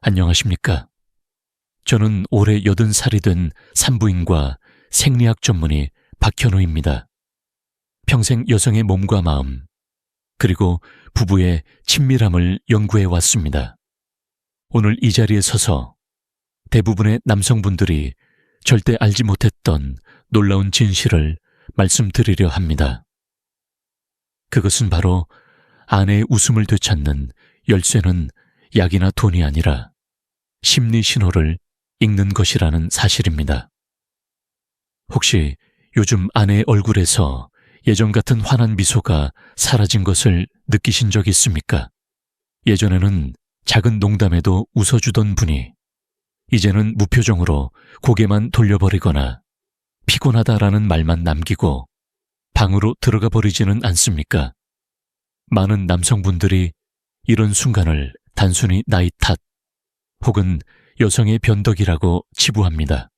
안녕하십니까? 저는 올해 80살이 된 산부인과 생리학 전문의 박현우입니다. 평생 여성의 몸과 마음, 그리고 부부의 친밀함을 연구해 왔습니다. 오늘 이 자리에 서서 대부분의 남성분들이 절대 알지 못했던 놀라운 진실을 말씀드리려 합니다. 그것은 바로 아내의 웃음을 되찾는 열쇠는 약이나 돈이 아니라 심리 신호를 읽는 것이라는 사실입니다. 혹시 요즘 아내의 얼굴에서 예전 같은 환한 미소가 사라진 것을 느끼신 적 있습니까? 예전에는 작은 농담에도 웃어주던 분이 이제는 무표정으로 고개만 돌려버리거나 피곤하다라는 말만 남기고 방으로 들어가 버리지는 않습니까? 많은 남성분들이 이런 순간을 단순히 나이 탓 혹은 여성의 변덕이라고 치부합니다.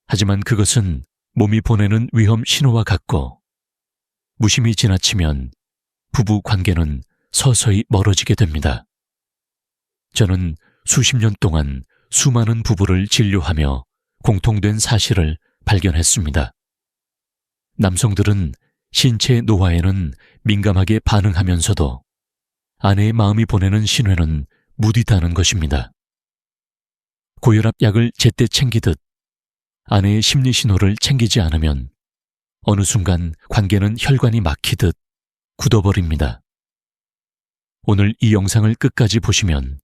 하지만 그것은 몸이 보내는 위험 신호와 같고 무심히 지나치면 부부 관계는 서서히 멀어지게 됩니다. 저는 수십 년 동안 수많은 부부를 진료하며 공통된 사실을 발견했습니다. 남성들은 신체 노화에는 민감하게 반응하면서도 아내의 마음이 보내는 신호는 무디다는 것입니다. 고혈압 약을 제때 챙기듯 아내의 심리 신호를 챙기지 않으면 어느 순간 관계는 혈관이 막히듯 굳어버립니다. 오늘 이 영상을 끝까지 보시면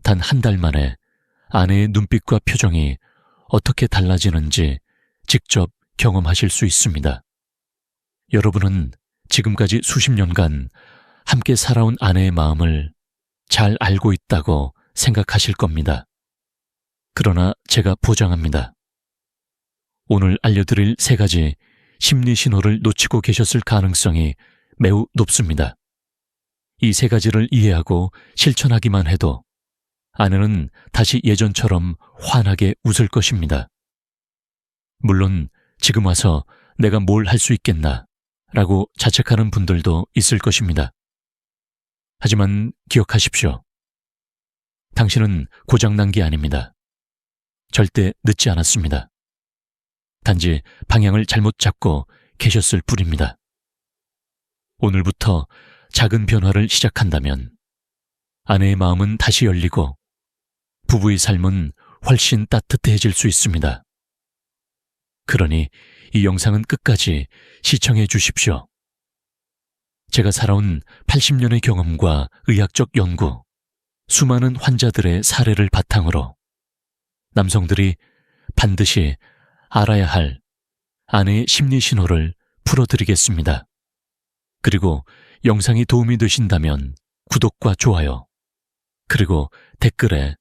단 한 달 만에 아내의 눈빛과 표정이 어떻게 달라지는지 직접 경험하실 수 있습니다. 여러분은 지금까지 수십 년간 함께 살아온 아내의 마음을 잘 알고 있다고 생각하실 겁니다. 그러나 제가 보장합니다. 오늘 알려드릴 3가지 심리 신호를 놓치고 계셨을 가능성이 매우 높습니다. 이 3가지를 이해하고 실천하기만 해도 아내는 다시 예전처럼 환하게 웃을 것입니다. 물론 지금 와서 내가 뭘 할 수 있겠나 라고 자책하는 분들도 있을 것입니다. 하지만 기억하십시오. 당신은 고장난 게 아닙니다. 절대 늦지 않았습니다. 단지 방향을 잘못 잡고 계셨을 뿐입니다. 오늘부터 작은 변화를 시작한다면 아내의 마음은 다시 열리고 부부의 삶은 훨씬 따뜻해질 수 있습니다. 그러니 이 영상은 끝까지 시청해 주십시오. 제가 살아온 80년의 경험과 의학적 연구, 수많은 환자들의 사례를 바탕으로 남성들이 반드시 알아야 할 아내의 심리 신호를 풀어드리겠습니다. 그리고 영상이 도움이 되신다면 구독과 좋아요, 그리고 댓글에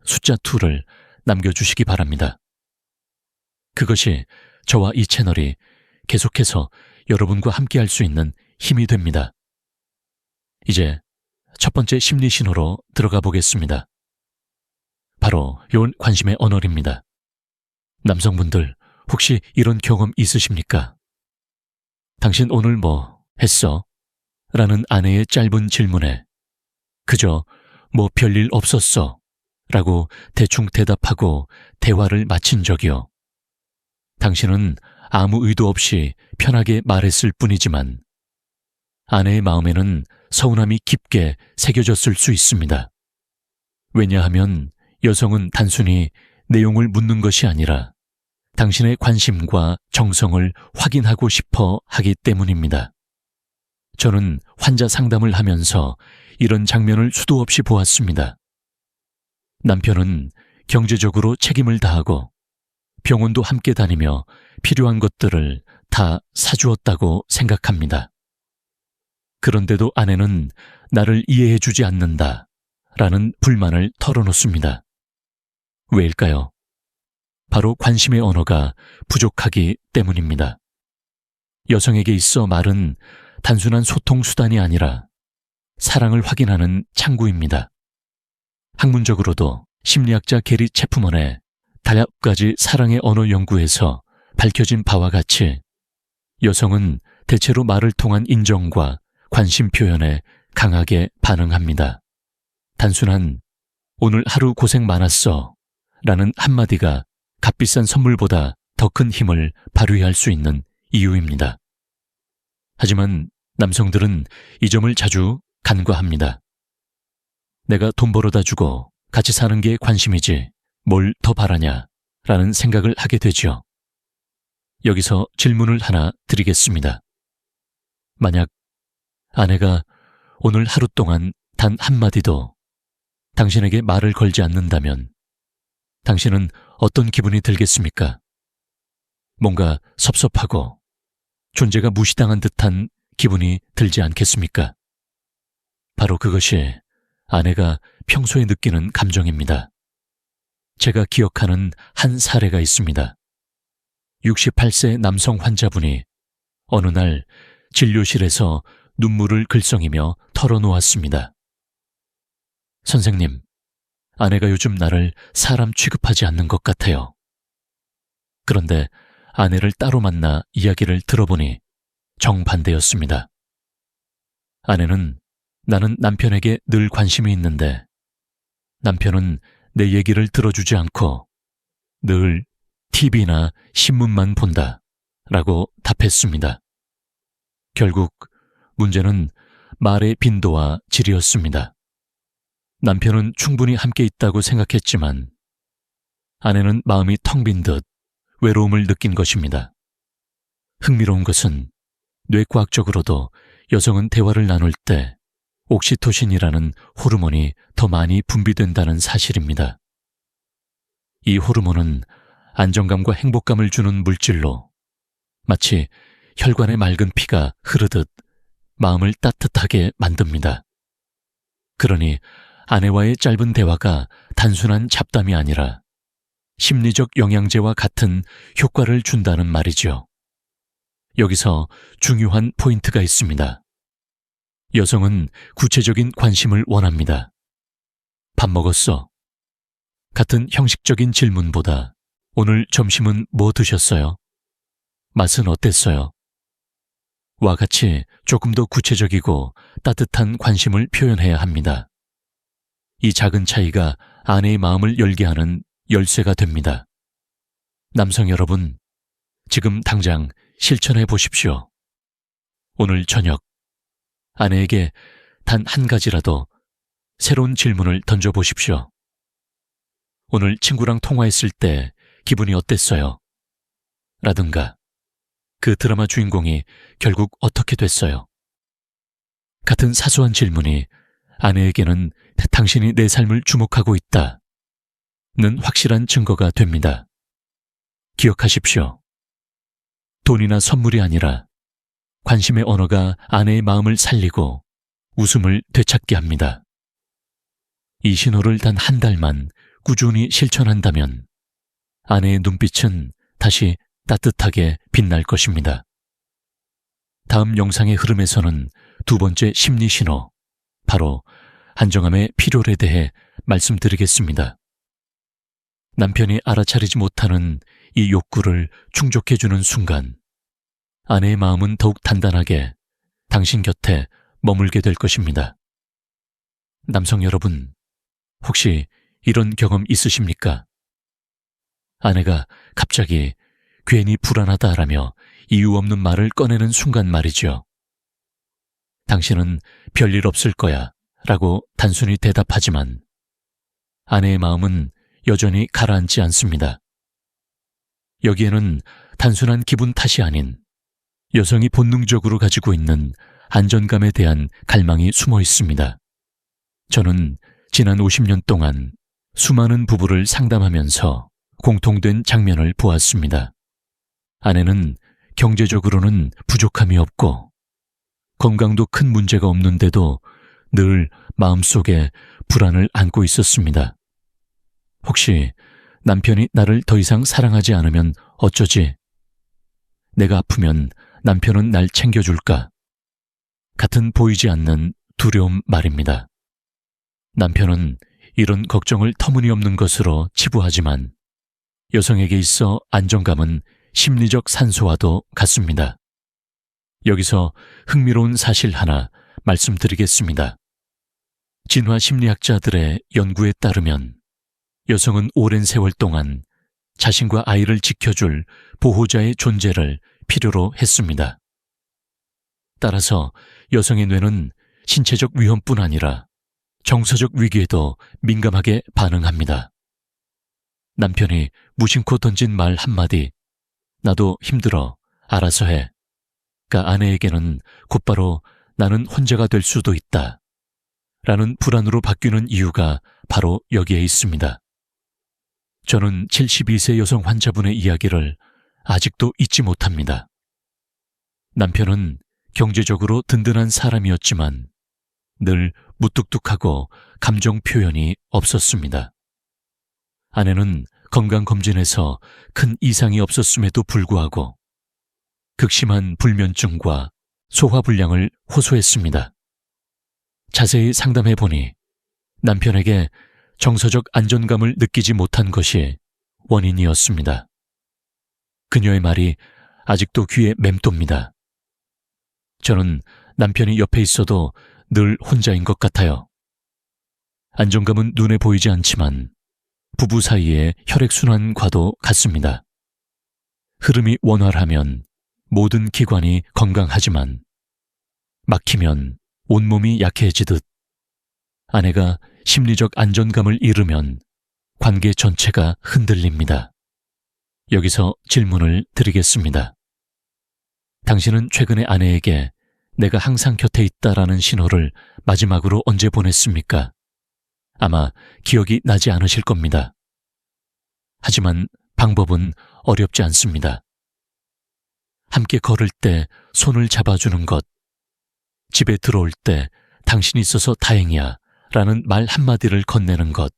숫자 2를 남겨주시기 바랍니다. 그것이 저와 이 채널이 계속해서 여러분과 함께 할 수 있는 힘이 됩니다. 이제 첫 번째 심리 신호로 들어가 보겠습니다. 바로 요원 관심의 언어입니다. 남성분들 혹시 이런 경험 있으십니까? 당신 오늘 뭐 했어? 라는 아내의 짧은 질문에 그저 뭐 별일 없었어 라고 대충 대답하고 대화를 마친 적이요. 당신은 아무 의도 없이 편하게 말했을 뿐이지만 아내의 마음에는 서운함이 깊게 새겨졌을 수 있습니다. 왜냐하면 여성은 단순히 내용을 묻는 것이 아니라 당신의 관심과 정성을 확인하고 싶어 하기 때문입니다. 저는 환자 상담을 하면서 이런 장면을 수도 없이 보았습니다. 남편은 경제적으로 책임을 다하고 병원도 함께 다니며 필요한 것들을 다 사주었다고 생각합니다. 그런데도 아내는 나를 이해해주지 않는다 라는 불만을 털어놓습니다. 왜일까요? 바로 관심의 언어가 부족하기 때문입니다. 여성에게 있어 말은 단순한 소통 수단이 아니라 사랑을 확인하는 창구입니다. 학문적으로도 심리학자 게리 체프먼의 다섯 가지 사랑의 언어 연구에서 밝혀진 바와 같이 여성은 대체로 말을 통한 인정과 관심 표현에 강하게 반응합니다. 단순한 오늘 하루 고생 많았어 라는 한마디가 값비싼 선물보다 더 큰 힘을 발휘할 수 있는 이유입니다. 하지만 남성들은 이 점을 자주 간과합니다. 내가 돈 벌어다 주고 같이 사는 게 관심이지 뭘 더 바라냐 라는 생각을 하게 되죠. 여기서 질문을 하나 드리겠습니다. 만약 아내가 오늘 하루 동안 단 한마디도 당신에게 말을 걸지 않는다면 당신은 어떤 기분이 들겠습니까? 뭔가 섭섭하고 존재가 무시당한 듯한 기분이 들지 않겠습니까? 바로 그것이 아내가 평소에 느끼는 감정입니다. 제가 기억하는 한 사례가 있습니다. 68세 남성 환자분이 어느 날 진료실에서 눈물을 글썽이며 털어놓았습니다. 선생님, 아내가 요즘 나를 사람 취급하지 않는 것 같아요. 그런데 아내를 따로 만나 이야기를 들어보니 정반대였습니다. 아내는 나는 남편에게 늘 관심이 있는데 남편은 내 얘기를 들어주지 않고 늘 TV나 신문만 본다 라고 답했습니다. 결국 문제는 말의 빈도와 질이었습니다. 남편은 충분히 함께 있다고 생각했지만 아내는 마음이 텅 빈 듯 외로움을 느낀 것입니다. 흥미로운 것은 뇌과학적으로도 여성은 대화를 나눌 때 옥시토신이라는 호르몬이 더 많이 분비된다는 사실입니다. 이 호르몬은 안정감과 행복감을 주는 물질로 마치 혈관에 맑은 피가 흐르듯 마음을 따뜻하게 만듭니다. 그러니 아내와의 짧은 대화가 단순한 잡담이 아니라 심리적 영양제와 같은 효과를 준다는 말이죠. 여기서 중요한 포인트가 있습니다. 여성은 구체적인 관심을 원합니다. 밥 먹었어? 같은 형식적인 질문보다 오늘 점심은 뭐 드셨어요? 맛은 어땠어요? 와 같이 조금 더 구체적이고 따뜻한 관심을 표현해야 합니다. 이 작은 차이가 아내의 마음을 열게 하는 열쇠가 됩니다. 남성 여러분, 지금 당장 실천해 보십시오. 오늘 저녁 아내에게 단 한 가지라도 새로운 질문을 던져보십시오. 오늘 친구랑 통화했을 때 기분이 어땠어요? 라든가 그 드라마 주인공이 결국 어떻게 됐어요? 같은 사소한 질문이 아내에게는 당신이 내 삶을 주목하고 있다는 확실한 증거가 됩니다. 기억하십시오. 돈이나 선물이 아니라 관심의 언어가 아내의 마음을 살리고 웃음을 되찾게 합니다. 이 신호를 단 한 달만 꾸준히 실천한다면 아내의 눈빛은 다시 따뜻하게 빛날 것입니다. 다음 영상의 흐름에서는 두 번째 심리 신호, 바로 안정감의 필요에 대해 말씀드리겠습니다. 남편이 알아차리지 못하는 이 욕구를 충족해주는 순간 아내의 마음은 더욱 단단하게 당신 곁에 머물게 될 것입니다. 남성 여러분, 혹시 이런 경험 있으십니까? 아내가 갑자기 괜히 불안하다라며 이유 없는 말을 꺼내는 순간 말이죠. 당신은 별일 없을 거야 라고 단순히 대답하지만 아내의 마음은 여전히 가라앉지 않습니다. 여기에는 단순한 기분 탓이 아닌 여성이 본능적으로 가지고 있는 안전감에 대한 갈망이 숨어 있습니다. 저는 지난 50년 동안 수많은 부부를 상담하면서 공통된 장면을 보았습니다. 아내는 경제적으로는 부족함이 없고 건강도 큰 문제가 없는데도 늘 마음속에 불안을 안고 있었습니다. 혹시 남편이 나를 더 이상 사랑하지 않으면 어쩌지? 내가 아프면 남편은 날 챙겨줄까? 같은 보이지 않는 두려움 말입니다. 남편은 이런 걱정을 터무니없는 것으로 치부하지만 여성에게 있어 안정감은 심리적 산소와도 같습니다. 여기서 흥미로운 사실 하나 말씀드리겠습니다. 진화 심리학자들의 연구에 따르면 여성은 오랜 세월 동안 자신과 아이를 지켜줄 보호자의 존재를 필요로 했습니다. 따라서 여성의 뇌는 신체적 위험뿐 아니라 정서적 위기에도 민감하게 반응합니다. 남편이 무심코 던진 말 한마디, 나도 힘들어, 알아서 해, 가 아내에게는 곧바로 나는 혼자가 될 수도 있다 라는 불안으로 바뀌는 이유가 바로 여기에 있습니다. 저는 72세 여성 환자분의 이야기를 아직도 잊지 못합니다. 남편은 경제적으로 든든한 사람이었지만 늘 무뚝뚝하고 감정 표현이 없었습니다. 아내는 건강검진에서 큰 이상이 없었음에도 불구하고 극심한 불면증과 소화불량을 호소했습니다. 자세히 상담해보니 남편에게 정서적 안정감을 느끼지 못한 것이 원인이었습니다. 그녀의 말이 아직도 귀에 맴돕니다. 저는 남편이 옆에 있어도 늘 혼자인 것 같아요. 안정감은 눈에 보이지 않지만 부부 사이의 혈액순환과도 같습니다. 흐름이 원활하면 모든 기관이 건강하지만 막히면 온몸이 약해지듯 아내가 심리적 안정감을 잃으면 관계 전체가 흔들립니다. 여기서 질문을 드리겠습니다. 당신은 최근에 아내에게 내가 항상 곁에 있다라는 신호를 마지막으로 언제 보냈습니까? 아마 기억이 나지 않으실 겁니다. 하지만 방법은 어렵지 않습니다. 함께 걸을 때 손을 잡아주는 것, 집에 들어올 때 당신이 있어서 다행이야 라는 말 한마디를 건네는 것,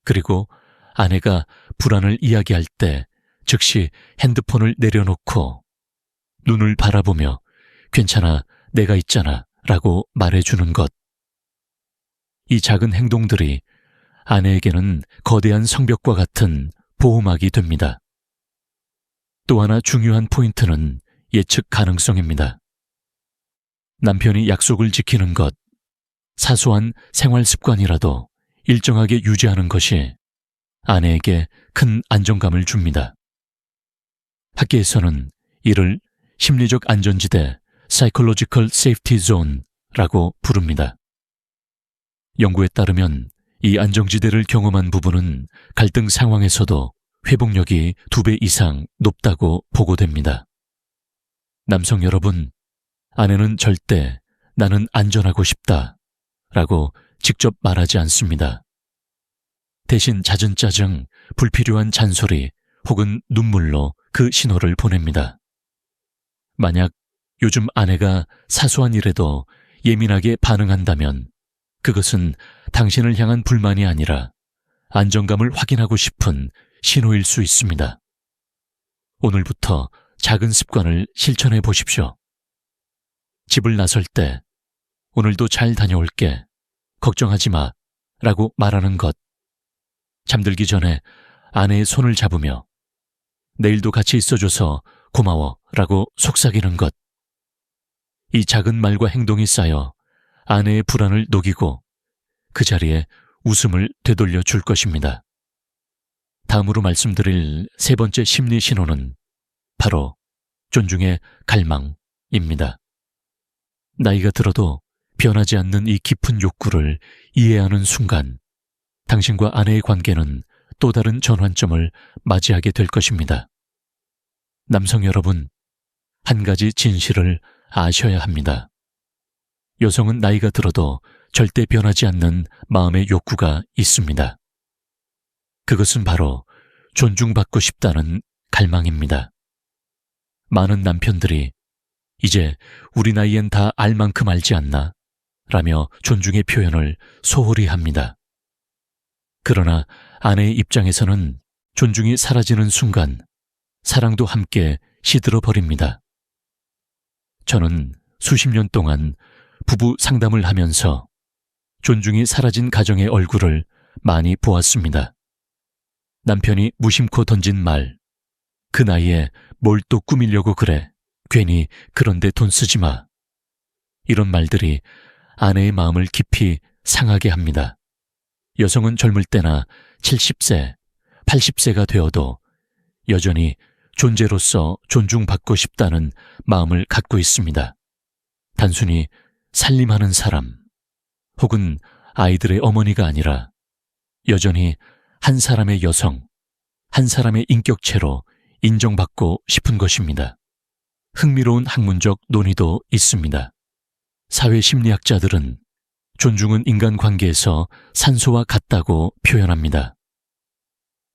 그리고 아내가 불안을 이야기할 때 즉시 핸드폰을 내려놓고 눈을 바라보며 괜찮아, 내가 있잖아 라고 말해주는 것. 이 작은 행동들이 아내에게는 거대한 성벽과 같은 보호막이 됩니다. 또 하나 중요한 포인트는 예측 가능성입니다. 남편이 약속을 지키는 것, 사소한 생활 습관이라도 일정하게 유지하는 것이 아내에게 큰 안정감을 줍니다. 학계에서는 이를 심리적 안전지대 (Psychological Safety Zone)라고 부릅니다. 연구에 따르면 이 안정지대를 경험한 부부는 갈등 상황에서도 회복력이 2배 이상 높다고 보고됩니다. 남성 여러분, 아내는 절대 나는 안전하고 싶다 라고 직접 말하지 않습니다. 대신 잦은 짜증, 불필요한 잔소리 혹은 눈물로 그 신호를 보냅니다. 만약 요즘 아내가 사소한 일에도 예민하게 반응한다면 그것은 당신을 향한 불만이 아니라 안정감을 확인하고 싶은 신호일 수 있습니다. 오늘부터 작은 습관을 실천해 보십시오. 집을 나설 때 오늘도 잘 다녀올게, 걱정하지 마 라고 말하는 것, 잠들기 전에 아내의 손을 잡으며 내일도 같이 있어줘서 고마워 라고 속삭이는 것. 이 작은 말과 행동이 쌓여 아내의 불안을 녹이고 그 자리에 웃음을 되돌려 줄 것입니다. 다음으로 말씀드릴 세 번째 심리 신호는 바로 존중의 갈망입니다. 나이가 들어도 변하지 않는 이 깊은 욕구를 이해하는 순간 당신과 아내의 관계는 또 다른 전환점을 맞이하게 될 것입니다. 남성 여러분, 한 가지 진실을 아셔야 합니다. 여성은 나이가 들어도 절대 변하지 않는 마음의 욕구가 있습니다. 그것은 바로 존중받고 싶다는 갈망입니다. 많은 남편들이 이제 우리 나이엔 다 알 만큼 알지 않나? 라며 존중의 표현을 소홀히 합니다. 그러나 아내의 입장에서는 존중이 사라지는 순간 사랑도 함께 시들어 버립니다. 저는 수십 년 동안 부부 상담을 하면서 존중이 사라진 가정의 얼굴을 많이 보았습니다. 남편이 무심코 던진 말, 그 나이에 뭘 또 꾸미려고 그래, 괜히 그런데 돈 쓰지 마. 이런 말들이 아내의 마음을 깊이 상하게 합니다. 여성은 젊을 때나 70세, 80세가 되어도 여전히 존재로서 존중받고 싶다는 마음을 갖고 있습니다. 단순히 살림하는 사람, 혹은 아이들의 어머니가 아니라 여전히 한 사람의 여성, 한 사람의 인격체로 인정받고 싶은 것입니다. 흥미로운 학문적 논의도 있습니다. 사회심리학자들은 존중은 인간관계에서 산소와 같다고 표현합니다.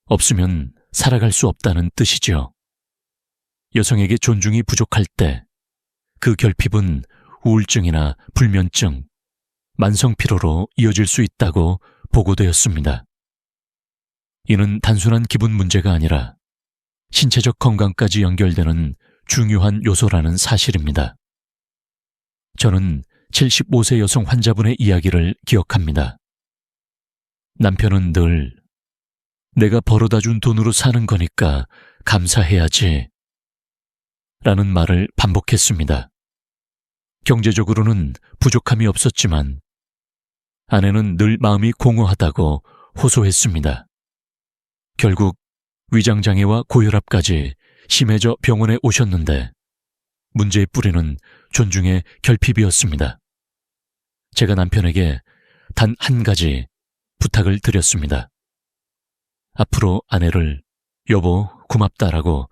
없으면 살아갈 수 없다는 뜻이죠. 여성에게 존중이 부족할 때 그 결핍은 우울증이나 불면증, 만성피로로 이어질 수 있다고 보고되었습니다. 이는 단순한 기분 문제가 아니라 신체적 건강까지 연결되는 중요한 요소라는 사실입니다. 저는 75세 여성 환자분의 이야기를 기억합니다. 남편은 늘 내가 벌어다 준 돈으로 사는 거니까 감사해야지 라는 말을 반복했습니다. 경제적으로는 부족함이 없었지만 아내는 늘 마음이 공허하다고 호소했습니다. 결국 위장장애와 고혈압까지 심해져 병원에 오셨는데 문제의 뿌리는 존중의 결핍이었습니다. 제가 남편에게 단 한 가지 부탁을 드렸습니다. 앞으로 아내를 여보 고맙다라고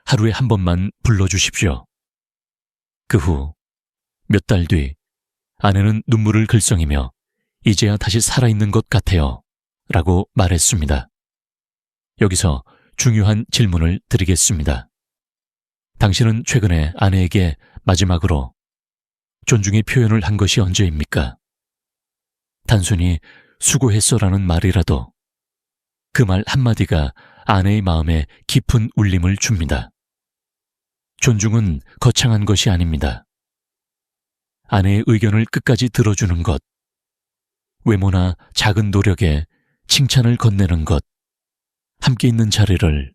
하루에 한 번만 불러주십시오. 그 후 몇 달 뒤 아내는 눈물을 글썽이며 이제야 다시 살아있는 것 같아요 라고 말했습니다. 여기서 중요한 질문을 드리겠습니다. 당신은 최근에 아내에게 마지막으로 존중의 표현을 한 것이 언제입니까? 단순히 수고했어라는 말이라도 그 말 한마디가 아내의 마음에 깊은 울림을 줍니다. 존중은 거창한 것이 아닙니다. 아내의 의견을 끝까지 들어주는 것, 외모나 작은 노력에 칭찬을 건네는 것, 함께 있는 자리를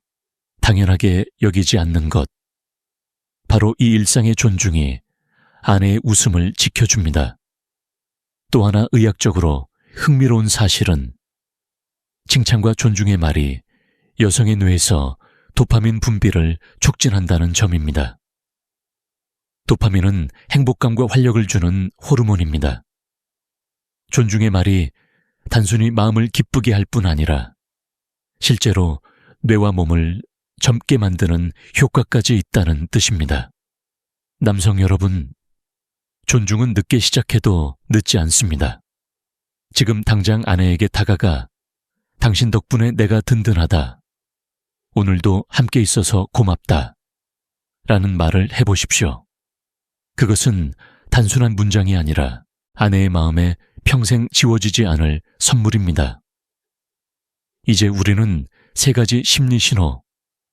당연하게 여기지 않는 것, 바로 이 일상의 존중이 아내의 웃음을 지켜줍니다. 또 하나 의학적으로 흥미로운 사실은 칭찬과 존중의 말이 여성의 뇌에서 도파민 분비를 촉진한다는 점입니다. 도파민은 행복감과 활력을 주는 호르몬입니다. 존중의 말이 단순히 마음을 기쁘게 할 뿐 아니라 실제로 뇌와 몸을 젊게 만드는 효과까지 있다는 뜻입니다. 남성 여러분, 존중은 늦게 시작해도 늦지 않습니다. 지금 당장 아내에게 다가가 당신 덕분에 내가 든든하다. 오늘도 함께 있어서 고맙다. 라는 말을 해보십시오. 그것은 단순한 문장이 아니라 아내의 마음에 평생 지워지지 않을 선물입니다. 이제 우리는 세 가지 심리 신호,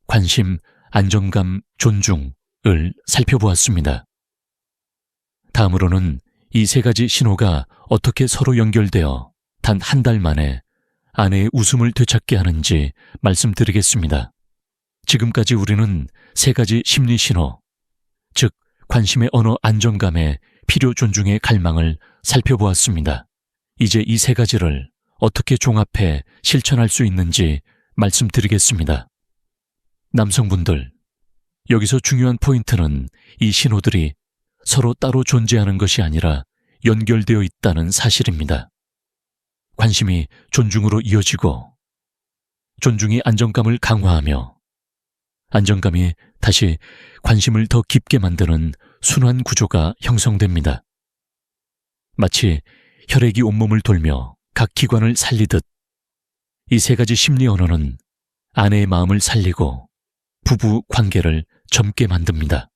관심, 안정감, 존중을 살펴보았습니다. 다음으로는 이 세 가지 신호가 어떻게 서로 연결되어 단 한 달 만에 아내의 웃음을 되찾게 하는지 말씀드리겠습니다. 지금까지 우리는 세 가지 심리 신호, 즉 관심의 언어 안정감의 필요 존중의 갈망을 살펴보았습니다. 이제 이 세 가지를 어떻게 종합해 실천할 수 있는지 말씀드리겠습니다. 남성분들, 여기서 중요한 포인트는 이 신호들이 서로 따로 존재하는 것이 아니라 연결되어 있다는 사실입니다. 관심이 존중으로 이어지고 존중이 안정감을 강화하며 안정감이 다시 관심을 더 깊게 만드는 순환 구조가 형성됩니다. 마치 혈액이 온몸을 돌며 각 기관을 살리듯 이 세 가지 심리 언어는 아내의 마음을 살리고 부부 관계를 젊게 만듭니다.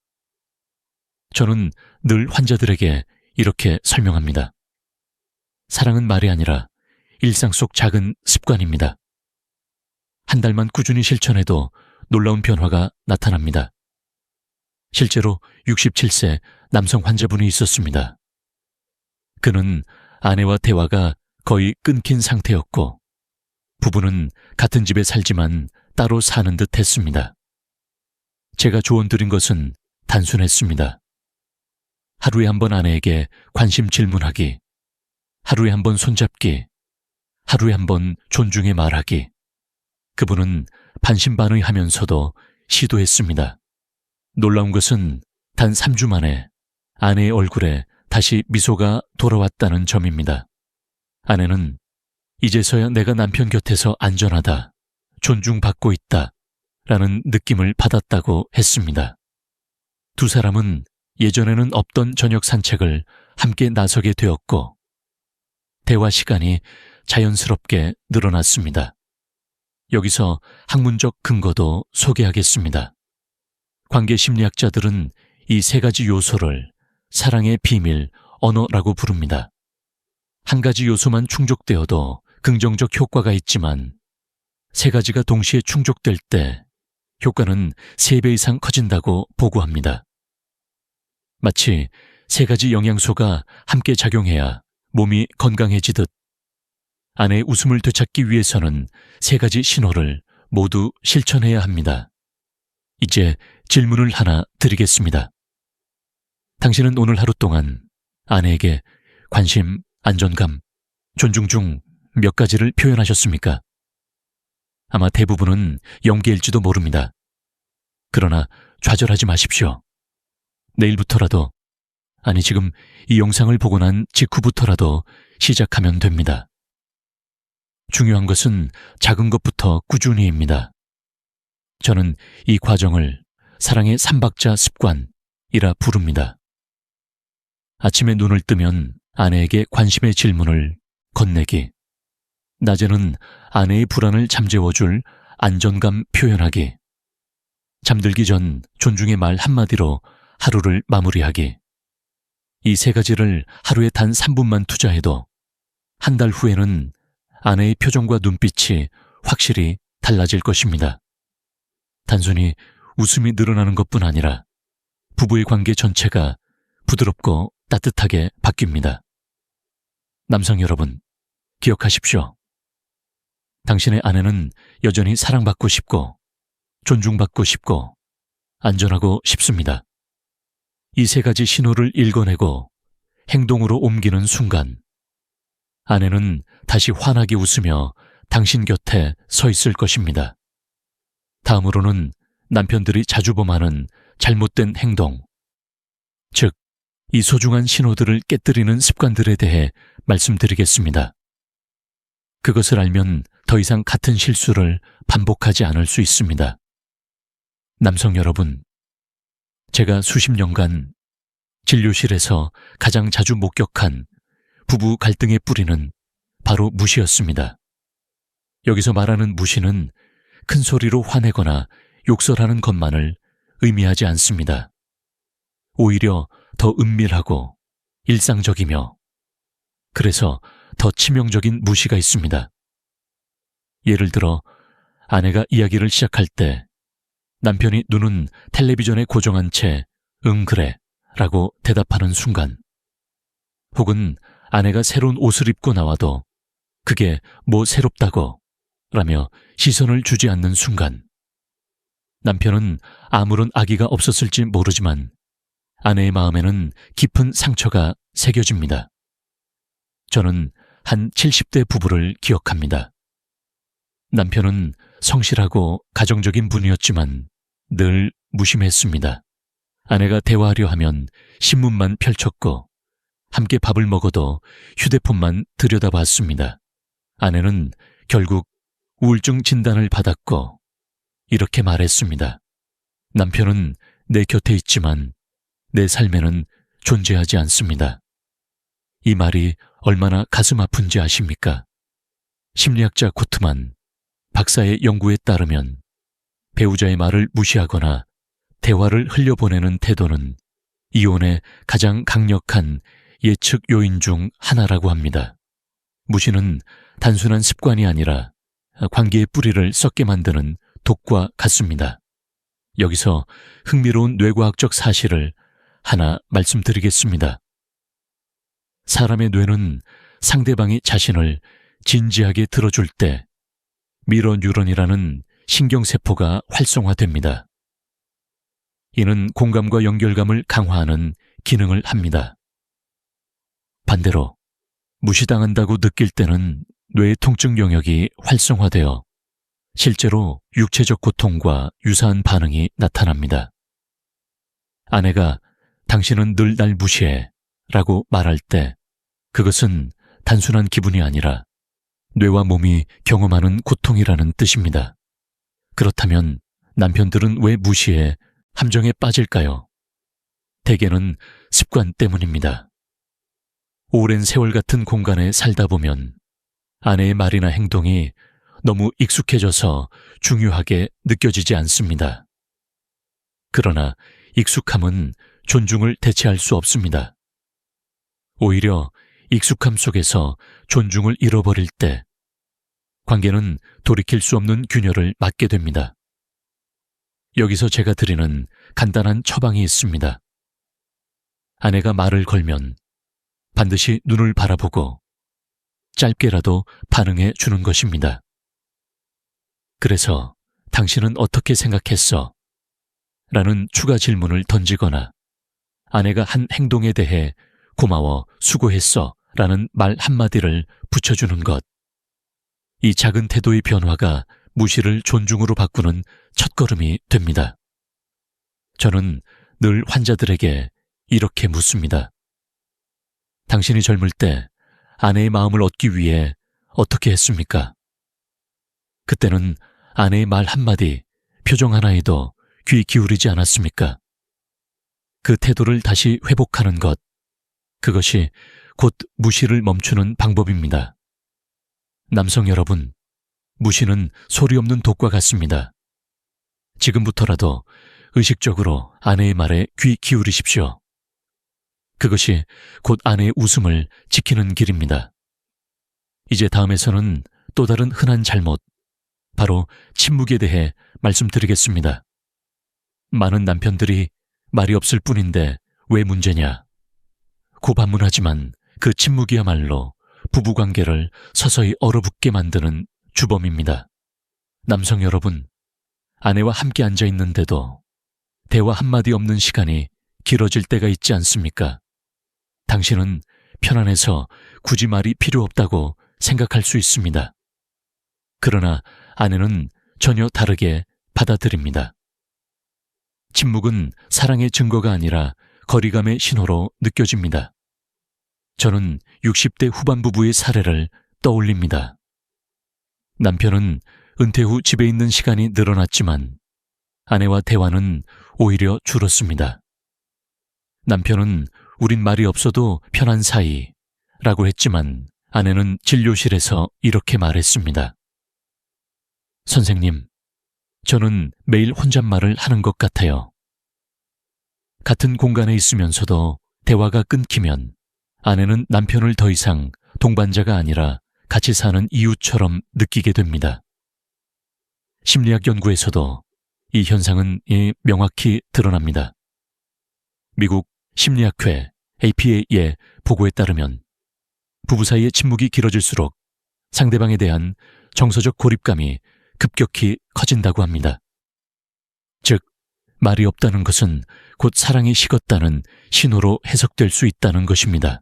저는 늘 환자들에게 이렇게 설명합니다. 사랑은 말이 아니라 일상 속 작은 습관입니다. 한 달만 꾸준히 실천해도 놀라운 변화가 나타납니다. 실제로 67세 남성 환자분이 있었습니다. 그는 아내와 대화가 거의 끊긴 상태였고 부부는 같은 집에 살지만 따로 사는 듯 했습니다. 제가 조언드린 것은 단순했습니다. 하루에 한 번 아내에게 관심 질문하기, 하루에 한 번 손잡기, 하루에 한 번 존중의 말하기. 그분은 반신반의하면서도 시도했습니다. 놀라운 것은 단 3주 만에 아내의 얼굴에 다시 미소가 돌아왔다는 점입니다. 아내는 이제서야 내가 남편 곁에서 안전하다, 존중받고 있다 라는 느낌을 받았다고 했습니다. 두 사람은 예전에는 없던 저녁 산책을 함께 나서게 되었고 대화 시간이 자연스럽게 늘어났습니다. 여기서 학문적 근거도 소개하겠습니다. 관계 심리학자들은 이 세 가지 요소를 사랑의 비밀, 언어라고 부릅니다. 한 가지 요소만 충족되어도 긍정적 효과가 있지만 세 가지가 동시에 충족될 때 효과는 3배 이상 커진다고 보고합니다. 마치 세 가지 영양소가 함께 작용해야 몸이 건강해지듯 아내의 웃음을 되찾기 위해서는 세 가지 신호를 모두 실천해야 합니다. 이제 질문을 하나 드리겠습니다. 당신은 오늘 하루 동안 아내에게 관심, 안정감, 존중 중 몇 가지를 표현하셨습니까? 아마 대부분은 0개일지도 모릅니다. 그러나 좌절하지 마십시오. 내일부터라도, 아니 지금 이 영상을 보고 난 직후부터라도 시작하면 됩니다. 중요한 것은 작은 것부터 꾸준히입니다. 저는 이 과정을 사랑의 3박자 습관이라 부릅니다. 아침에 눈을 뜨면 아내에게 관심의 질문을 건네기, 낮에는 아내의 불안을 잠재워줄 안정감 표현하기, 잠들기 전 존중의 말 한마디로 하루를 마무리하기. 이 세 가지를 하루에 단 3분만 투자해도 한 달 후에는 아내의 표정과 눈빛이 확실히 달라질 것입니다. 단순히 웃음이 늘어나는 것뿐 아니라 부부의 관계 전체가 부드럽고 따뜻하게 바뀝니다. 남성 여러분, 기억하십시오. 당신의 아내는 여전히 사랑받고 싶고 존중받고 싶고 안전하고 싶습니다. 이 세 가지 신호를 읽어내고 행동으로 옮기는 순간 아내는 다시 환하게 웃으며 당신 곁에 서 있을 것입니다. 다음으로는 남편들이 자주 범하는 잘못된 행동, 즉, 이 소중한 신호들을 깨뜨리는 습관들에 대해 말씀드리겠습니다. 그것을 알면 더 이상 같은 실수를 반복하지 않을 수 있습니다. 남성 여러분, 제가 수십 년간 진료실에서 가장 자주 목격한 부부 갈등의 뿌리는 바로 무시였습니다. 여기서 말하는 무시는 큰 소리로 화내거나 욕설하는 것만을 의미하지 않습니다. 오히려 더 은밀하고 일상적이며 그래서 더 치명적인 무시가 있습니다. 예를 들어 아내가 이야기를 시작할 때 남편이 눈은 텔레비전에 고정한 채 응 그래 라고 대답하는 순간, 혹은 아내가 새로운 옷을 입고 나와도 그게 뭐 새롭다고 라며 시선을 주지 않는 순간, 남편은 아무런 악의가 없었을지 모르지만 아내의 마음에는 깊은 상처가 새겨집니다. 저는 한 70대 부부를 기억합니다. 남편은 성실하고 가정적인 분이었지만 늘 무심했습니다. 아내가 대화하려 하면 신문만 펼쳤고 함께 밥을 먹어도 휴대폰만 들여다봤습니다. 아내는 결국 우울증 진단을 받았고 이렇게 말했습니다. 남편은 내 곁에 있지만 내 삶에는 존재하지 않습니다. 이 말이 얼마나 가슴 아픈지 아십니까? 심리학자 고트만 박사의 연구에 따르면 배우자의 말을 무시하거나 대화를 흘려보내는 태도는 이혼의 가장 강력한 예측 요인 중 하나라고 합니다. 무시는 단순한 습관이 아니라 관계의 뿌리를 썩게 만드는 독과 같습니다. 여기서 흥미로운 뇌과학적 사실을 하나 말씀드리겠습니다. 사람의 뇌는 상대방이 자신을 진지하게 들어줄 때 미러 뉴런이라는 신경세포가 활성화됩니다. 이는 공감과 연결감을 강화하는 기능을 합니다. 반대로 무시당한다고 느낄 때는 뇌의 통증 영역이 활성화되어 실제로 육체적 고통과 유사한 반응이 나타납니다. 아내가 당신은 늘 날 무시해 라고 말할 때 그것은 단순한 기분이 아니라 뇌와 몸이 경험하는 고통이라는 뜻입니다. 그렇다면 남편들은 왜 무시해 함정에 빠질까요? 대개는 습관 때문입니다. 오랜 세월 같은 공간에 살다 보면 아내의 말이나 행동이 너무 익숙해져서 중요하게 느껴지지 않습니다. 그러나 익숙함은 존중을 대체할 수 없습니다. 오히려 익숙함 속에서 존중을 잃어버릴 때 관계는 돌이킬 수 없는 균열을 맞게 됩니다. 여기서 제가 드리는 간단한 처방이 있습니다. 아내가 말을 걸면 반드시 눈을 바라보고 짧게라도 반응해 주는 것입니다. 그래서 당신은 어떻게 생각했어? 라는 추가 질문을 던지거나 아내가 한 행동에 대해 고마워, 수고했어 라는 말 한마디를 붙여주는 것. 이 작은 태도의 변화가 무시를 존중으로 바꾸는 첫걸음이 됩니다. 저는 늘 환자들에게 이렇게 묻습니다. 당신이 젊을 때 아내의 마음을 얻기 위해 어떻게 했습니까? 그때는 아내의 말 한마디, 표정 하나에도 귀 기울이지 않았습니까? 그 태도를 다시 회복하는 것, 그것이 곧 무시를 멈추는 방법입니다. 남성 여러분, 무시는 소리 없는 독과 같습니다. 지금부터라도 의식적으로 아내의 말에 귀 기울이십시오. 그것이 곧 아내의 웃음을 지키는 길입니다. 이제 다음에서는 또 다른 흔한 잘못, 바로 침묵에 대해 말씀드리겠습니다. 많은 남편들이 말이 없을 뿐인데 왜 문제냐? 고 반문하지만 그 침묵이야말로 부부관계를 서서히 얼어붙게 만드는 주범입니다. 남성 여러분, 아내와 함께 앉아 있는데도 대화 한마디 없는 시간이 길어질 때가 있지 않습니까? 당신은 편안해서 굳이 말이 필요 없다고 생각할 수 있습니다. 그러나 아내는 전혀 다르게 받아들입니다. 침묵은 사랑의 증거가 아니라 거리감의 신호로 느껴집니다. 저는 60대 후반 부부의 사례를 떠올립니다. 남편은 은퇴 후 집에 있는 시간이 늘어났지만 아내와 대화는 오히려 줄었습니다. 남편은 우린 말이 없어도 편한 사이라고 했지만 아내는 진료실에서 이렇게 말했습니다. 선생님, 저는 매일 혼잣말을 하는 것 같아요. 같은 공간에 있으면서도 대화가 끊기면 아내는 남편을 더 이상 동반자가 아니라 같이 사는 이웃처럼 느끼게 됩니다. 심리학 연구에서도 이 현상은 명확히 드러납니다. 미국 심리학회 APA의 보고에 따르면 부부 사이의 침묵이 길어질수록 상대방에 대한 정서적 고립감이 급격히 커진다고 합니다. 즉, 말이 없다는 것은 곧 사랑이 식었다는 신호로 해석될 수 있다는 것입니다.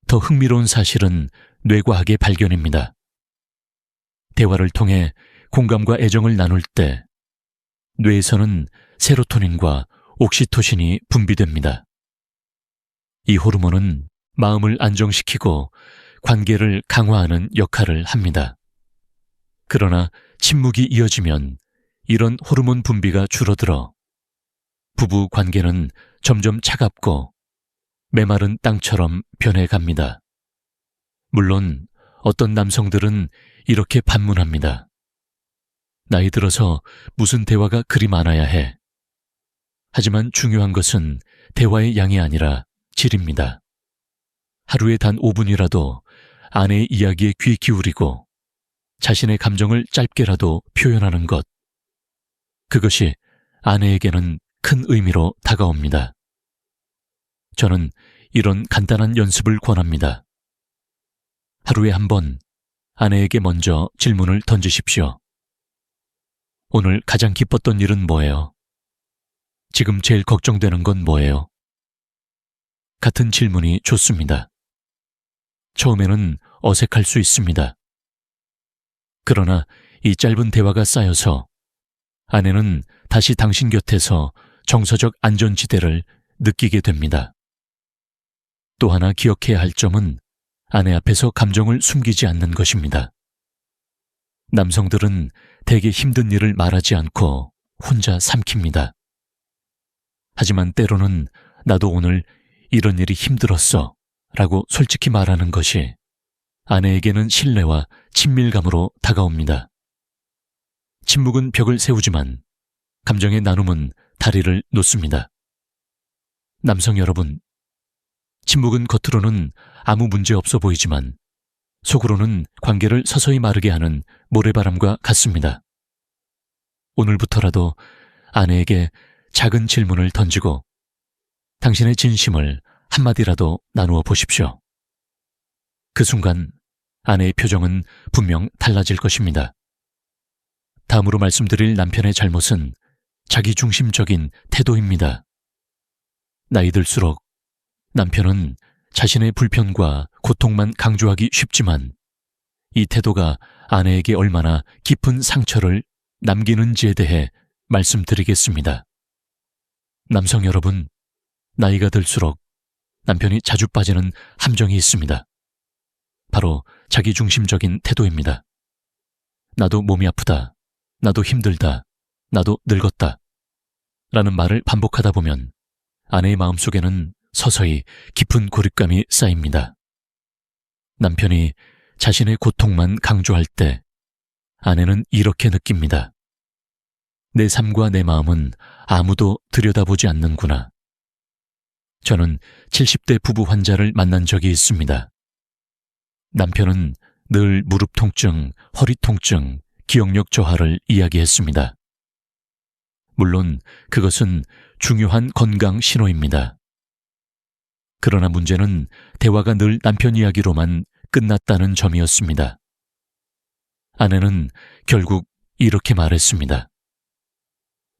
더 흥미로운 사실은 뇌과학의 발견입니다. 대화를 통해 공감과 애정을 나눌 때 뇌에서는 세로토닌과 옥시토신이 분비됩니다. 이 호르몬은 마음을 안정시키고 관계를 강화하는 역할을 합니다. 그러나 침묵이 이어지면 이런 호르몬 분비가 줄어들어 부부 관계는 점점 차갑고 메마른 땅처럼 변해갑니다. 물론 어떤 남성들은 이렇게 반문합니다. 나이 들어서 무슨 대화가 그리 많아야 해. 하지만 중요한 것은 대화의 양이 아니라 질입니다. 하루에 단 5분이라도 아내의 이야기에 귀 기울이고 자신의 감정을 짧게라도 표현하는 것. 그것이 아내에게는 큰 의미로 다가옵니다. 저는 이런 간단한 연습을 권합니다. 하루에 한 번 아내에게 먼저 질문을 던지십시오. 오늘 가장 기뻤던 일은 뭐예요? 지금 제일 걱정되는 건 뭐예요? 같은 질문이 좋습니다. 처음에는 어색할 수 있습니다. 그러나 이 짧은 대화가 쌓여서 아내는 다시 당신 곁에서 정서적 안전지대를 느끼게 됩니다. 또 하나 기억해야 할 점은 아내 앞에서 감정을 숨기지 않는 것입니다. 남성들은 대개 힘든 일을 말하지 않고 혼자 삼킵니다. 하지만 때로는 나도 오늘 이런 일이 힘들었어 라고 솔직히 말하는 것이 아내에게는 신뢰와 친밀감으로 다가옵니다. 침묵은 벽을 세우지만 감정의 나눔은 다리를 놓습니다. 남성 여러분, 침묵은 겉으로는 아무 문제 없어 보이지만 속으로는 관계를 서서히 마르게 하는 모래바람과 같습니다. 오늘부터라도 아내에게 작은 질문을 던지고 당신의 진심을 한마디라도 나누어 보십시오. 그 순간 아내의 표정은 분명 달라질 것입니다. 다음으로 말씀드릴 남편의 잘못은 자기중심적인 태도입니다. 나이 들수록 남편은 자신의 불편과 고통만 강조하기 쉽지만 이 태도가 아내에게 얼마나 깊은 상처를 남기는지에 대해 말씀드리겠습니다. 남성 여러분, 나이가 들수록 남편이 자주 빠지는 함정이 있습니다. 바로 자기중심적인 태도입니다. 나도 몸이 아프다, 나도 힘들다, 나도 늙었다 라는 말을 반복하다 보면 아내의 마음속에는 서서히 깊은 고립감이 쌓입니다. 남편이 자신의 고통만 강조할 때 아내는 이렇게 느낍니다. 내 삶과 내 마음은 아무도 들여다보지 않는구나. 저는 70대 부부 환자를 만난 적이 있습니다. 남편은 늘 무릎 통증, 허리 통증, 기억력 저하를 이야기했습니다. 물론 그것은 중요한 건강 신호입니다. 그러나 문제는 대화가 늘 남편 이야기로만 끝났다는 점이었습니다. 아내는 결국 이렇게 말했습니다.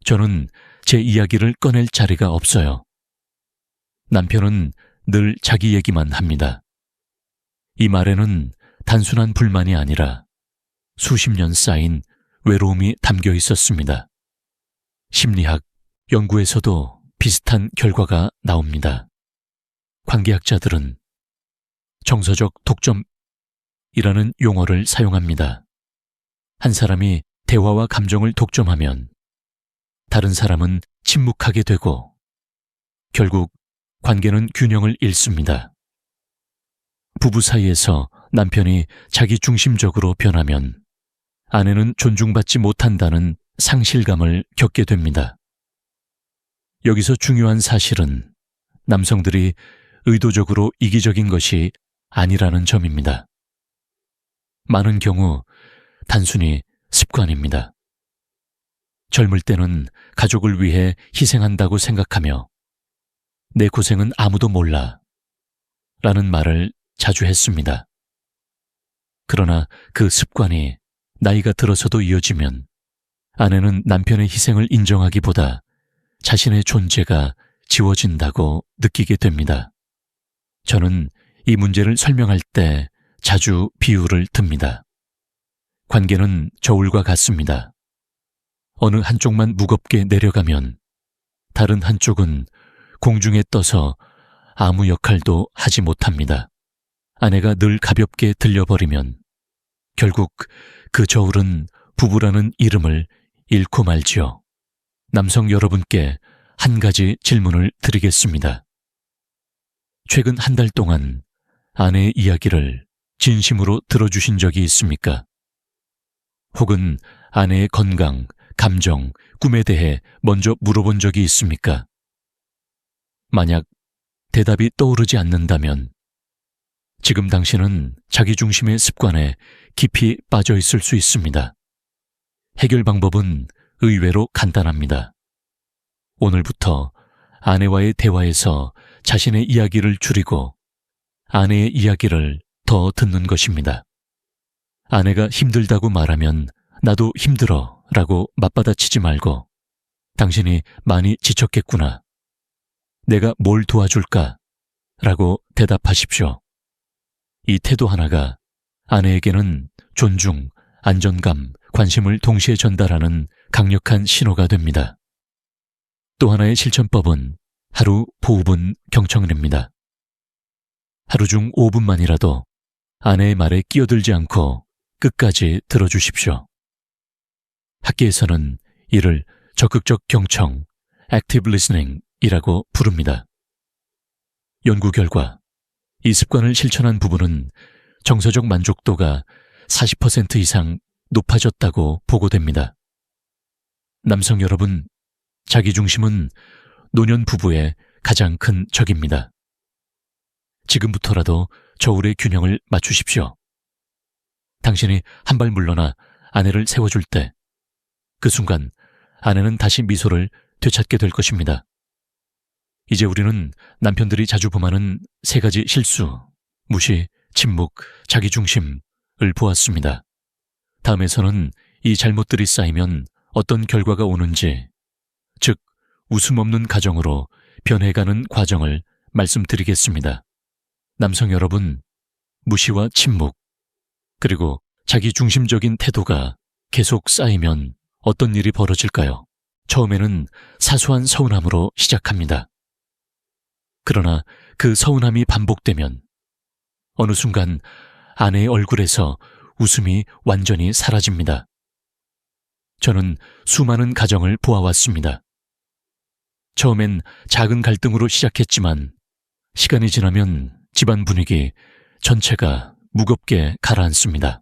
저는 제 이야기를 꺼낼 자리가 없어요. 남편은 늘 자기 얘기만 합니다. 이 말에는 단순한 불만이 아니라 수십 년 쌓인 외로움이 담겨 있었습니다. 심리학 연구에서도 비슷한 결과가 나옵니다. 관계학자들은 정서적 독점이라는 용어를 사용합니다. 한 사람이 대화와 감정을 독점하면 다른 사람은 침묵하게 되고 결국 관계는 균형을 잃습니다. 부부 사이에서 남편이 자기중심적으로 변하면 아내는 존중받지 못한다는 상실감을 겪게 됩니다. 여기서 중요한 사실은 남성들이 의도적으로 이기적인 것이 아니라는 점입니다. 많은 경우 단순히 습관입니다. 젊을 때는 가족을 위해 희생한다고 생각하며 내 고생은 아무도 몰라 라는 말을 자주 했습니다. 그러나 그 습관이 나이가 들어서도 이어지면 아내는 남편의 희생을 인정하기보다 자신의 존재가 지워진다고 느끼게 됩니다. 저는 이 문제를 설명할 때 자주 비유를 듭니다. 관계는 저울과 같습니다. 어느 한쪽만 무겁게 내려가면 다른 한쪽은 공중에 떠서 아무 역할도 하지 못합니다. 아내가 늘 가볍게 들려버리면 결국 그 저울은 부부라는 이름을 잃고 말지요. 남성 여러분께 한 가지 질문을 드리겠습니다. 최근 한 달 동안 아내의 이야기를 진심으로 들어주신 적이 있습니까? 혹은 아내의 건강, 감정, 꿈에 대해 먼저 물어본 적이 있습니까? 만약 대답이 떠오르지 않는다면 지금 당신은 자기중심의 습관에 깊이 빠져 있을 수 있습니다. 해결 방법은 의외로 간단합니다. 오늘부터 아내와의 대화에서 자신의 이야기를 줄이고 아내의 이야기를 더 듣는 것입니다. 아내가 힘들다고 말하면 나도 힘들어 라고 맞받아치지 말고 당신이 많이 지쳤겠구나. 내가 뭘 도와줄까? 라고 대답하십시오. 이 태도 하나가 아내에게는 존중, 안정감, 관심을 동시에 전달하는 강력한 신호가 됩니다. 또 하나의 실천법은 하루 보호분 경청입니다. 하루 중 5분만이라도 아내의 말에 끼어들지 않고 끝까지 들어주십시오. 학계에서는 이를 적극적 경청, active listening 이라고 부릅니다. 연구 결과 이 습관을 실천한 부부는 정서적 만족도가 40% 이상 높아졌다고 보고됩니다. 남성 여러분, 자기중심은 노년 부부의 가장 큰 적입니다. 지금부터라도 저울의 균형을 맞추십시오. 당신이 한 발 물러나 아내를 세워줄 때, 그 순간 아내는 다시 미소를 되찾게 될 것입니다. 이제 우리는 남편들이 자주 범하는 3가지 실수, 무시, 침묵, 자기중심을 보았습니다. 다음에서는 이 잘못들이 쌓이면 어떤 결과가 오는지, 즉 웃음 없는 가정으로 변해가는 과정을 말씀드리겠습니다. 남성 여러분, 무시와 침묵, 그리고 자기중심적인 태도가 계속 쌓이면 어떤 일이 벌어질까요? 처음에는 사소한 서운함으로 시작합니다. 그러나 그 서운함이 반복되면 어느 순간 아내의 얼굴에서 웃음이 완전히 사라집니다. 저는 수많은 가정을 보아왔습니다. 처음엔 작은 갈등으로 시작했지만 시간이 지나면 집안 분위기 전체가 무겁게 가라앉습니다.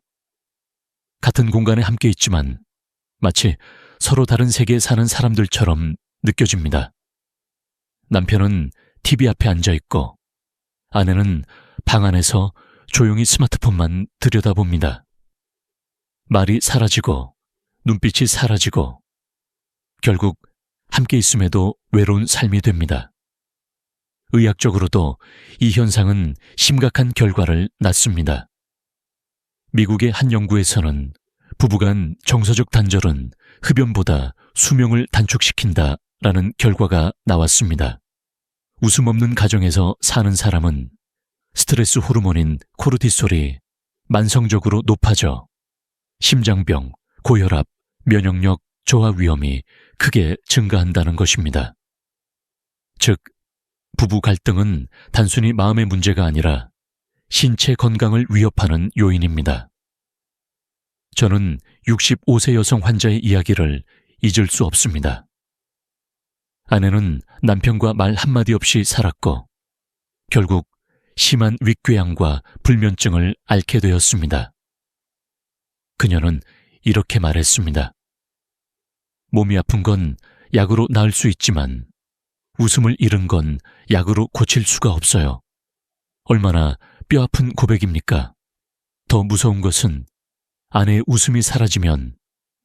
같은 공간에 함께 있지만 마치 서로 다른 세계에 사는 사람들처럼 느껴집니다. 남편은 TV 앞에 앉아있고 아내는 방 안에서 조용히 스마트폰만 들여다봅니다. 말이 사라지고 눈빛이 사라지고 결국 함께 있음에도 외로운 삶이 됩니다. 의학적으로도 이 현상은 심각한 결과를 낳습니다. 미국의 한 연구에서는 부부간 정서적 단절은 흡연보다 수명을 단축시킨다라는 결과가 나왔습니다. 웃음 없는 가정에서 사는 사람은 스트레스 호르몬인 코르티솔이 만성적으로 높아져 심장병, 고혈압, 면역력 저하 위험이 크게 증가한다는 것입니다. 즉, 부부 갈등은 단순히 마음의 문제가 아니라 신체 건강을 위협하는 요인입니다. 저는 65세 여성 환자의 이야기를 잊을 수 없습니다. 아내는 남편과 말 한마디 없이 살았고 결국 심한 윗궤양과 불면증을 앓게 되었습니다. 그녀는 이렇게 말했습니다. 몸이 아픈 건 약으로 나을 수 있지만 웃음을 잃은 건 약으로 고칠 수가 없어요. 얼마나 뼈아픈 고백입니까? 더 무서운 것은 아내의 웃음이 사라지면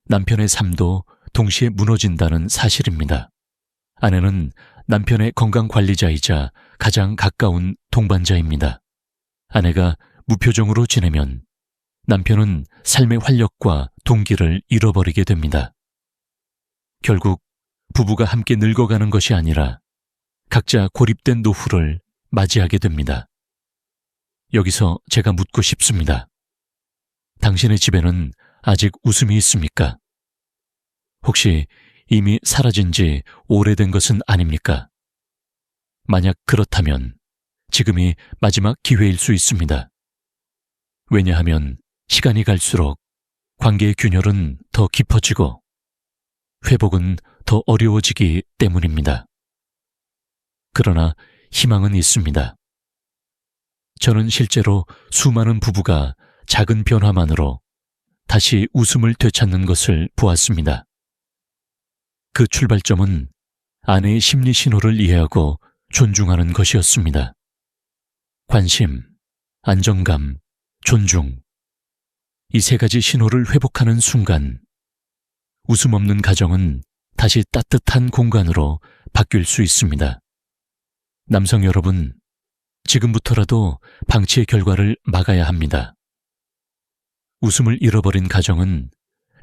남편의 삶도 동시에 무너진다는 사실입니다. 아내는 남편의 건강관리자이자 가장 가까운 동반자입니다. 아내가 무표정으로 지내면 남편은 삶의 활력과 동기를 잃어버리게 됩니다. 결국 부부가 함께 늙어가는 것이 아니라 각자 고립된 노후를 맞이하게 됩니다. 여기서 제가 묻고 싶습니다. 당신의 집에는 아직 웃음이 있습니까? 혹시 이미 사라진 지 오래된 것은 아닙니까? 만약 그렇다면 지금이 마지막 기회일 수 있습니다. 왜냐하면 시간이 갈수록 관계의 균열은 더 깊어지고 회복은 더 어려워지기 때문입니다. 그러나 희망은 있습니다. 저는 실제로 수많은 부부가 작은 변화만으로 다시 웃음을 되찾는 것을 보았습니다. 그 출발점은 아내의 심리 신호를 이해하고 존중하는 것이었습니다. 관심, 안정감, 존중. 이 3가지 신호를 회복하는 순간 웃음 없는 가정은 다시 따뜻한 공간으로 바뀔 수 있습니다. 남성 여러분, 지금부터라도 방치의 결과를 막아야 합니다. 웃음을 잃어버린 가정은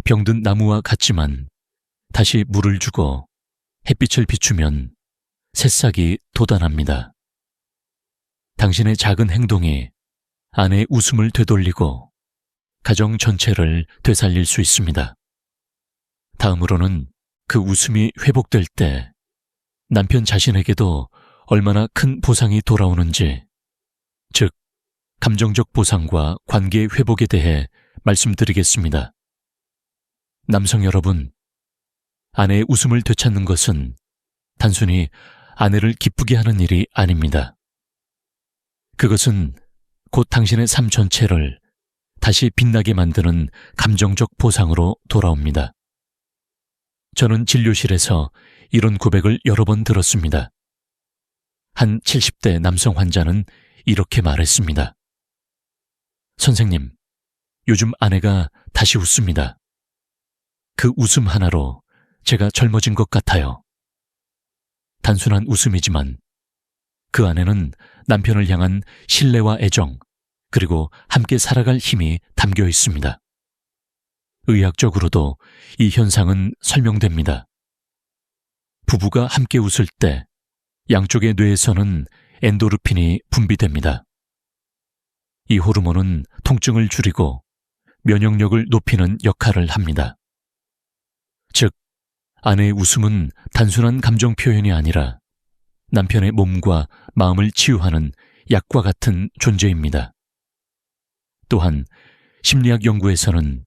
병든 나무와 같지만 다시 물을 주고 햇빛을 비추면 새싹이 돋아납니다. 당신의 작은 행동이 아내의 웃음을 되돌리고 가정 전체를 되살릴 수 있습니다. 다음으로는 그 웃음이 회복될 때 남편 자신에게도 얼마나 큰 보상이 돌아오는지, 즉 감정적 보상과 관계 회복에 대해 말씀드리겠습니다. 남성 여러분, 아내의 웃음을 되찾는 것은 단순히 아내를 기쁘게 하는 일이 아닙니다. 그것은 곧 당신의 삶 전체를 다시 빛나게 만드는 감정적 보상으로 돌아옵니다. 저는 진료실에서 이런 고백을 여러 번 들었습니다. 한 70대 남성 환자는 이렇게 말했습니다. 선생님, 요즘 아내가 다시 웃습니다. 그 웃음 하나로 제가 젊어진 것 같아요. 단순한 웃음이지만 그 안에는 남편을 향한 신뢰와 애정, 그리고 함께 살아갈 힘이 담겨 있습니다. 의학적으로도 이 현상은 설명됩니다. 부부가 함께 웃을 때 양쪽의 뇌에서는 엔도르핀이 분비됩니다. 이 호르몬은 통증을 줄이고 면역력을 높이는 역할을 합니다. 즉, 아내의 웃음은 단순한 감정 표현이 아니라 남편의 몸과 마음을 치유하는 약과 같은 존재입니다. 또한 심리학 연구에서는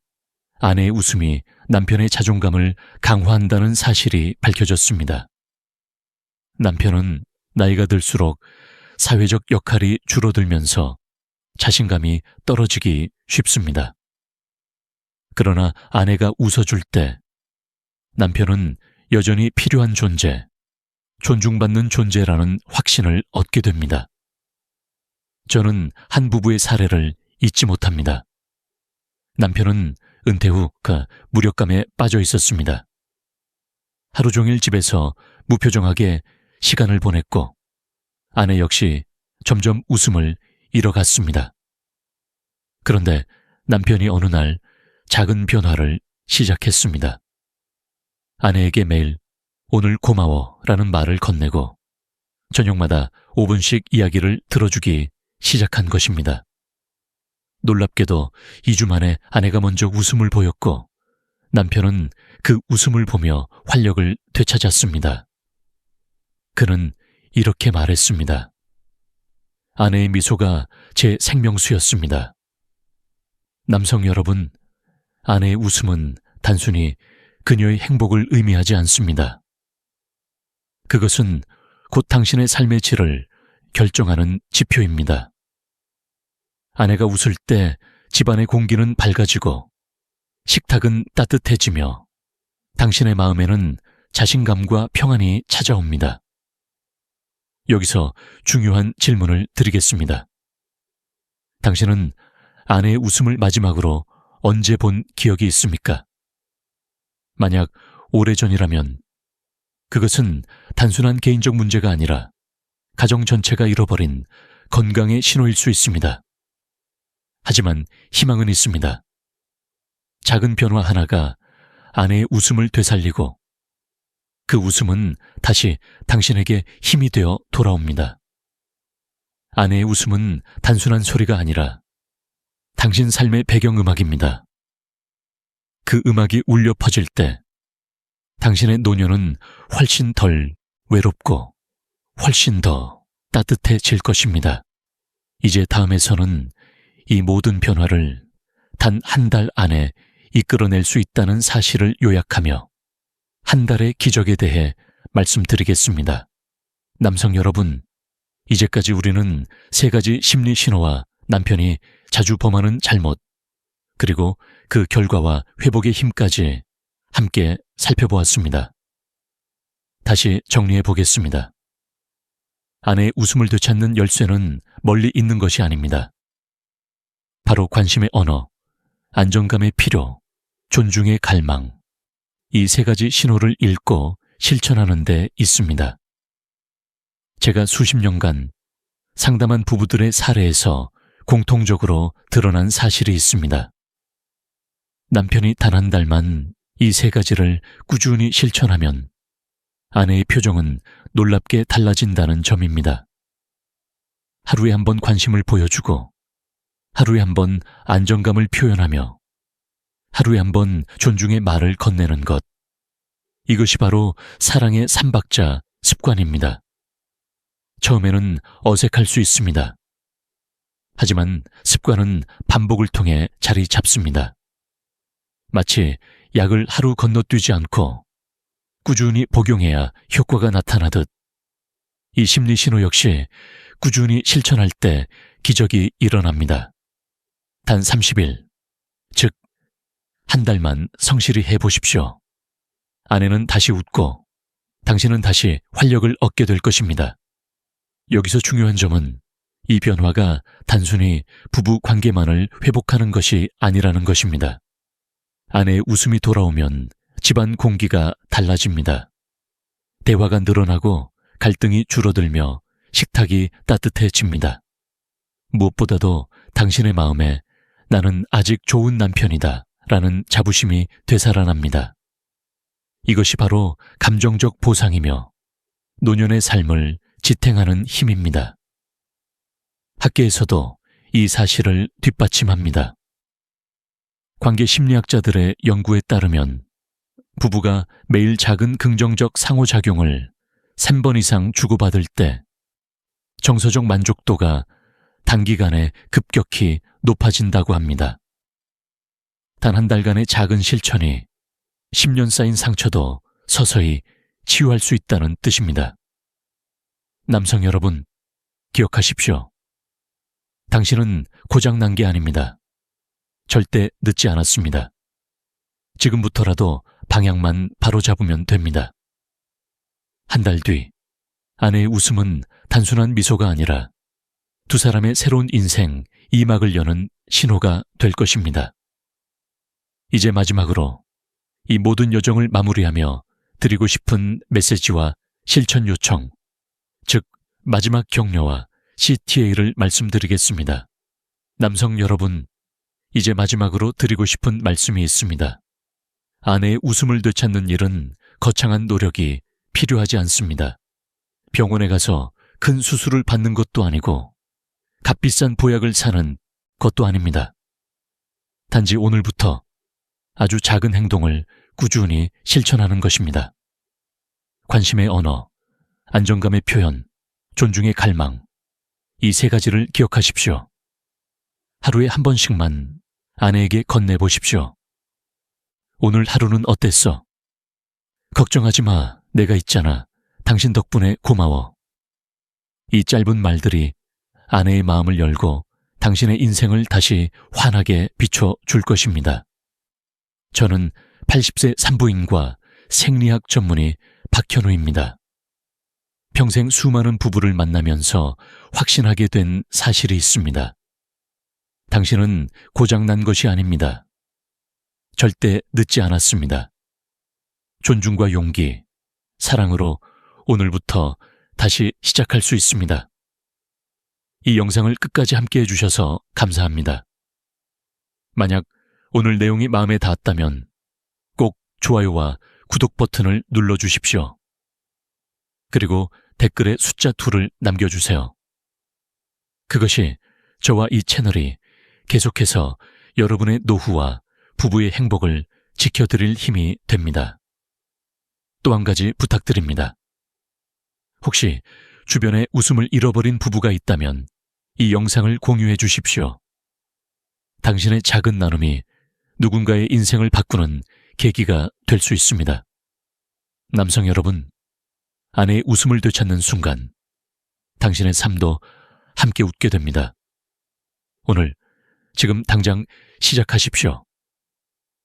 아내의 웃음이 남편의 자존감을 강화한다는 사실이 밝혀졌습니다. 남편은 나이가 들수록 사회적 역할이 줄어들면서 자신감이 떨어지기 쉽습니다. 그러나 아내가 웃어줄 때 남편은 여전히 필요한 존재, 존중받는 존재라는 확신을 얻게 됩니다. 저는 한 부부의 사례를 잊지 못합니다. 남편은 은퇴 후 무력감에 빠져 있었습니다. 하루 종일 집에서 무표정하게 시간을 보냈고 아내 역시 점점 웃음을 잃어갔습니다. 그런데 남편이 어느 날 작은 변화를 시작했습니다. 아내에게 매일 오늘 고마워 라는 말을 건네고 저녁마다 5분씩 이야기를 들어주기 시작한 것입니다. 놀랍게도 2주 만에 아내가 먼저 웃음을 보였고 남편은 그 웃음을 보며 활력을 되찾았습니다. 그는 이렇게 말했습니다. 아내의 미소가 제 생명수였습니다. 남성 여러분, 아내의 웃음은 단순히 그녀의 행복을 의미하지 않습니다. 그것은 곧 당신의 삶의 질을 결정하는 지표입니다. 아내가 웃을 때 집안의 공기는 밝아지고 식탁은 따뜻해지며 당신의 마음에는 자신감과 평안이 찾아옵니다. 여기서 중요한 질문을 드리겠습니다. 당신은 아내의 웃음을 마지막으로 언제 본 기억이 있습니까? 만약 오래전이라면 그것은 단순한 개인적 문제가 아니라 가정 전체가 잃어버린 건강의 신호일 수 있습니다. 하지만 희망은 있습니다. 작은 변화 하나가 아내의 웃음을 되살리고 그 웃음은 다시 당신에게 힘이 되어 돌아옵니다. 아내의 웃음은 단순한 소리가 아니라 당신 삶의 배경음악입니다. 그 음악이 울려 퍼질 때 당신의 노년은 훨씬 덜 외롭고 훨씬 더 따뜻해질 것입니다. 이제 다음에서는 이 모든 변화를 단 한 달 안에 이끌어낼 수 있다는 사실을 요약하며 한 달의 기적에 대해 말씀드리겠습니다. 남성 여러분, 이제까지 우리는 3가지 심리 신호와 남편이 자주 범하는 잘못, 그리고 그 결과와 회복의 힘까지 함께 살펴보았습니다. 다시 정리해 보겠습니다. 아내의 웃음을 되찾는 열쇠는 멀리 있는 것이 아닙니다. 바로 관심의 언어, 안정감의 필요, 존중의 갈망, 이 3가지 신호를 읽고 실천하는 데 있습니다. 제가 수십 년간 상담한 부부들의 사례에서 공통적으로 드러난 사실이 있습니다. 남편이 단 한 달만 이 3가지를 꾸준히 실천하면 아내의 표정은 놀랍게 달라진다는 점입니다. 하루에 한 번 관심을 보여주고 하루에 한 번 안정감을 표현하며 하루에 한 번 존중의 말을 건네는 것. 이것이 바로 사랑의 3박자 습관입니다. 처음에는 어색할 수 있습니다. 하지만 습관은 반복을 통해 자리 잡습니다. 마치 약을 하루 건너뛰지 않고 꾸준히 복용해야 효과가 나타나듯 이 심리 신호 역시 꾸준히 실천할 때 기적이 일어납니다. 단 30일, 즉 한 달만 성실히 해보십시오. 아내는 다시 웃고 당신은 다시 활력을 얻게 될 것입니다. 여기서 중요한 점은 이 변화가 단순히 부부 관계만을 회복하는 것이 아니라는 것입니다. 아내의 웃음이 돌아오면 집안 공기가 달라집니다. 대화가 늘어나고 갈등이 줄어들며 식탁이 따뜻해집니다. 무엇보다도 당신의 마음에 나는 아직 좋은 남편이다 라는 자부심이 되살아납니다. 이것이 바로 감정적 보상이며 노년의 삶을 지탱하는 힘입니다. 학계에서도 이 사실을 뒷받침합니다. 관계 심리학자들의 연구에 따르면 부부가 매일 작은 긍정적 상호작용을 3번 이상 주고받을 때 정서적 만족도가 단기간에 급격히 높아진다고 합니다. 단 한 달간의 작은 실천이 10년 쌓인 상처도 서서히 치유할 수 있다는 뜻입니다. 남성 여러분, 기억하십시오. 당신은 고장난 게 아닙니다. 절대 늦지 않았습니다. 지금부터라도 방향만 바로잡으면 됩니다. 한 달 뒤, 아내의 웃음은 단순한 미소가 아니라 두 사람의 새로운 인생 2막을 여는 신호가 될 것입니다. 이제 마지막으로 이 모든 여정을 마무리하며 드리고 싶은 메시지와 실천 요청, 즉 마지막 격려와 CTA를 말씀드리겠습니다. 남성 여러분, 이제 마지막으로 드리고 싶은 말씀이 있습니다. 아내의 웃음을 되찾는 일은 거창한 노력이 필요하지 않습니다. 병원에 가서 큰 수술을 받는 것도 아니고 값비싼 보약을 사는 것도 아닙니다. 단지 오늘부터 아주 작은 행동을 꾸준히 실천하는 것입니다. 관심의 언어, 안정감의 표현, 존중의 갈망, 이 3가지를 기억하십시오. 하루에 한 번씩만 아내에게 건네보십시오. 오늘 하루는 어땠어? 걱정하지 마, 내가 있잖아. 당신 덕분에 고마워. 이 짧은 말들이 아내의 마음을 열고 당신의 인생을 다시 환하게 비춰줄 것입니다. 저는 80세 산부인과 생리학 전문의 박현우입니다. 평생 수많은 부부를 만나면서 확신하게 된 사실이 있습니다. 당신은 고장난 것이 아닙니다. 절대 늦지 않았습니다. 존중과 용기, 사랑으로 오늘부터 다시 시작할 수 있습니다. 이 영상을 끝까지 함께 해주셔서 감사합니다. 만약 오늘 내용이 마음에 닿았다면 꼭 좋아요와 구독 버튼을 눌러주십시오. 그리고 댓글에 숫자 2를 남겨주세요. 그것이 저와 이 채널이 계속해서 여러분의 노후와 부부의 행복을 지켜드릴 힘이 됩니다. 또 한 가지 부탁드립니다. 혹시 주변에 웃음을 잃어버린 부부가 있다면 이 영상을 공유해 주십시오. 당신의 작은 나눔이 누군가의 인생을 바꾸는 계기가 될 수 있습니다. 남성 여러분, 아내의 웃음을 되찾는 순간 당신의 삶도 함께 웃게 됩니다. 오늘 지금 당장 시작하십시오.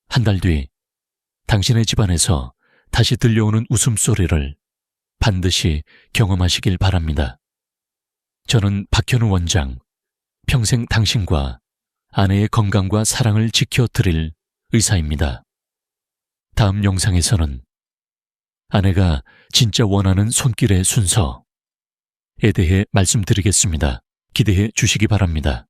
한 달 뒤 당신의 집안에서 다시 들려오는 웃음소리를 반드시 경험하시길 바랍니다. 저는 박현우 원장, 평생 당신과 아내의 건강과 사랑을 지켜드릴 의사입니다. 다음 영상에서는 아내가 진짜 원하는 손길의 순서에 대해 말씀드리겠습니다. 기대해 주시기 바랍니다.